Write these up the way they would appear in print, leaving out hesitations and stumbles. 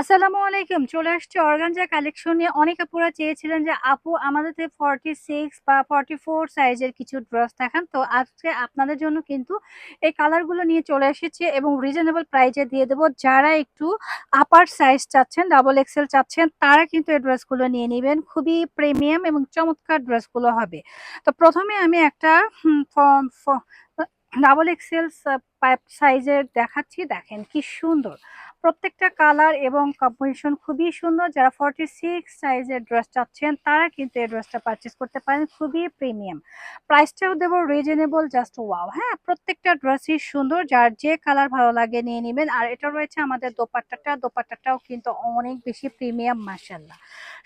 আসসালামু আলাইকুম। চলে আসছি অর্গানজা কালেকশন নিয়ে। অনেক আপুরা চেয়েছিলেন যে আপু আমাদেরকে 46 বা 44 সাইজের কিছু ড্রেস দেখান। তো আজকে আপনাদের জন্য কিন্তু এই কালারগুলো নিয়ে চলে এসেছি এবং রিজনেবল প্রাইজে দিয়ে দেবো। যারা একটু আপার সাইজ চাচ্ছেন, ডাবল এক্সেল চাচ্ছেন তারা কিন্তু এই ড্রেসগুলো নিয়ে নিবেন। খুবই প্রিমিয়াম এবং চমৎকার ড্রেসগুলো হবে। তো প্রথমে আমি একটা ডাবল এক্সেল পাইপ সাইজের দেখাচ্ছি। দেখেন কি সুন্দর, প্রত্যেকটা কালার এবং কম্বিনেশন খুবই সুন্দর। যারা 46 সাইজের ড্রেস চাচ্ছেন তারা কিন্তু এই ড্রেসটা পারচেস করতে পারেন। খুবই প্রিমিয়াম, প্রাইসটাও দেবো রিজনেবল, জাস্ট ওয়াও। হ্যাঁ, প্রত্যেকটা ড্রেসই সুন্দর, যার যে কালার ভালো লাগে নিয়ে নেবেন। আর এটা রয়েছে আমাদের দোপাট্টাটাও কিন্তু অনেক বেশি প্রিমিয়াম মাশাআল্লাহ।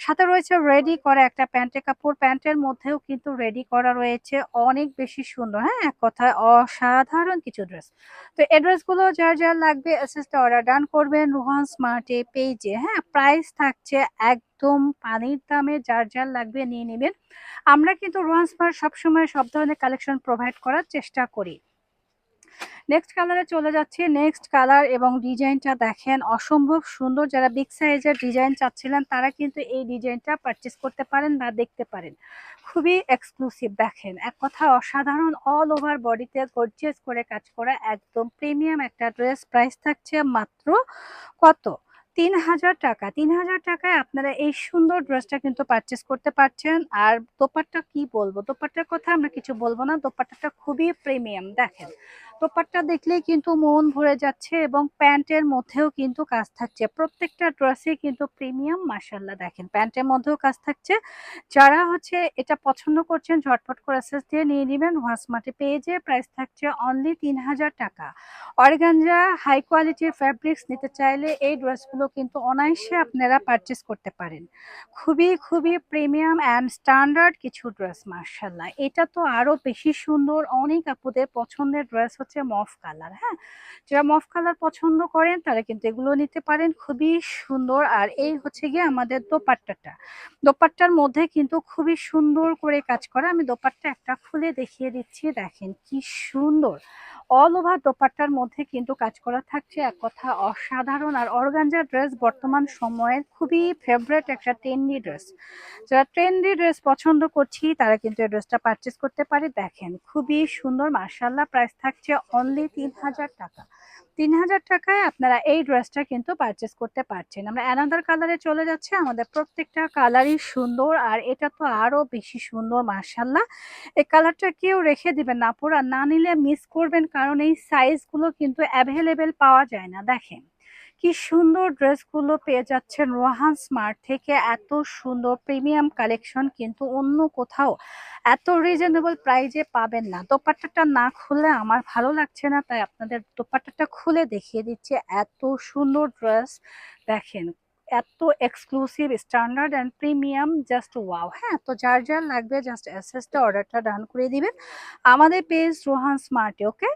সাথে রয়েছে রেডি করা একটা প্যান্টের কাপড়, প্যান্টের মধ্যেও কিন্তু রেডি করা রয়েছে, অনেক বেশি সুন্দর। হ্যাঁ, এক কথায় অসাধারণ কিছু ড্রেস। তো অ্যাড্রেস গুলো যার যার লাগবে এসএসতে অর্ডার ডান করবেন রোহান স্মার্টে পেজে। হ্যাঁ, প্রাইস থাকছে একদম পানির দামে, যার যার লাগবে নিয়ে নেবেন। আমরা কিন্তু রোহান স্মার্ট সবসময় সব ধরনের কালেকশন প্রোভাইড করার চেষ্টা করি। নেক্সট কালারে চলে যাচ্ছি। নেক্সট কালার এবং ডিজাইনটা দেখেন অসম্ভব সুন্দর। যারা বিগ সাইজের ডিজাইন চাচ্ছিলেন তারা কিন্তু এই ডিজাইনটা পারচেস করতে পারেন বা দেখতে পারেন। খুবই এক্সক্লুসিভ, দেখেন এক কথা অসাধারণ। অল ওভার বডিতে গর্জিয়াস করে কাজ করা একদম প্রিমিয়াম একটা ড্রেস। প্রাইস থাকছে মাত্র কত, ৩,০০০ টাকা। ৩,০০০ টাকায় আপনারা এই সুন্দর ড্রেসটা কিন্তু পারচেস করতে পারছেন। আর দোপাট্টা কি বলবো, দোপাট্টার কথা আমরা কিছু বলবো না, দোপাট্টাটা খুবই প্রিমিয়াম। দেখেন দোপাট্টা দেখলেই কিন্তু মন ভরে যাচ্ছে এবং প্যান্টের মধ্যেও কিন্তু কাজ থাকছে। প্রত্যেকটা ড্রেসে কিন্তু প্রিমিয়াম মাশাআল্লাহ। দেখেন প্যান্টের মধ্যেও কাজ থাকছে। যারা হচ্ছে এটা পছন্দ করছেন ঝটপট করে এসএস দিয়ে নিয়ে নেবেন। ওয়াসমার্টে পেজে প্রাইস থাকছে অনলি ৩,০০০ টাকা। অর্গানজা হাই কোয়ালিটির ফ্যাব্রিক্স নিতে চাইলে এই ড্রেসগুলো কিন্তু অনায়াসে আপনারা পারচেস করতে পারেন। খুবই খুবই প্রিমিয়াম অ্যান্ড স্ট্যান্ডার্ড কিছু ড্রেস মাশাআল্লাহ। এটা তো আরো বেশি সুন্দর। অনেক আপুদের পছন্দের ড্রেস হচ্ছে মফ কালার। হ্যাঁ, যারা মফ কালার পছন্দ করেন তারা কিন্তু এগুলো নিতে পারেন, খুবই সুন্দর। আর এই হচ্ছে গিয়ে আমাদের দোপাট্টাটা, দোপাট্টার মধ্যে কিন্তু খুবই সুন্দর করে কাজ করা। আমি দোপাট্টা একটা খুলে দেখিয়ে দিচ্ছি, দেখেন কি সুন্দর। অল ওভার দোপাট্টার মধ্যে কিন্তু কাজ করা থাকছে, এক কথা অসাধারণ। আর অর্গানজা ড্রেস বর্তমান সময়ের খুবই ফেভারিট একটা ট্রেন্ডি ড্রেস। যারা ট্রেন্ডি ড্রেস পছন্দ করছি তারা কিন্তু এই ড্রেসটা পারচেস করতে পারে। দেখেন খুবই সুন্দর মাশাআল্লাহ। প্রাইস থাকছে অনলি ৩,০০০ টাকা। ৩,০০০ টাকায় আপনারা এই ড্রেসটা কিন্তু পারচেস করতে পারছেন। আমরা অ্যানাদার কালারে চলে যাচ্ছি। আমাদের প্রত্যেকটা কালারই সুন্দর আর এটা তো আরো বেশি সুন্দর মাশাআল্লাহ। এই কালারটা কেউ রেখে দিবেন না আপুরা, না নিলে মিস করবেন, কারণ এই সাইজগুলো কিন্তু অ্যাভেলেবেল পাওয়া যায় না। দেখেন কি সুন্দর ড্রেসগুলো পেয়ে যাচ্ছেন রোহান স্মার্ট থেকে। এত সুন্দর প্রিমিয়াম কালেকশন কিন্তু অন্য কোথাও এত রিজনেবল প্রাইজে পাবেন না। দোপাট্টাটা না খুললে আমার ভালো লাগছে না, তাই আপনাদের দোপাট্টাটা খুলে দেখিয়ে দিচ্ছি। এত সুন্দর ড্রেস, দেখেন এত exclusive standard and premium, just wow. হ্যাঁ, তো যার যার লাগবে জাস্ট এসএসতে অর্ডারটা ডান করে দিবেন আমাদের পেজ রোহান স্মার্টে। ওকে,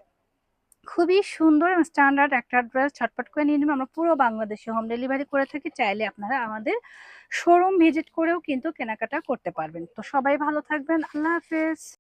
খুবই সুন্দর এবং স্ট্যান্ডার্ড একটা ড্রেস, ঝটপট করে নিয়ে নেবেন। আমরা পুরো বাংলাদেশে হোম ডেলিভারি করে থাকি। চাইলে আপনারা আমাদের শোরুম ভিজিট করেও কিন্তু কেনাকাটা করতে পারবেন। তো সবাই ভালো থাকবেন, আল্লাহ হাফেজ।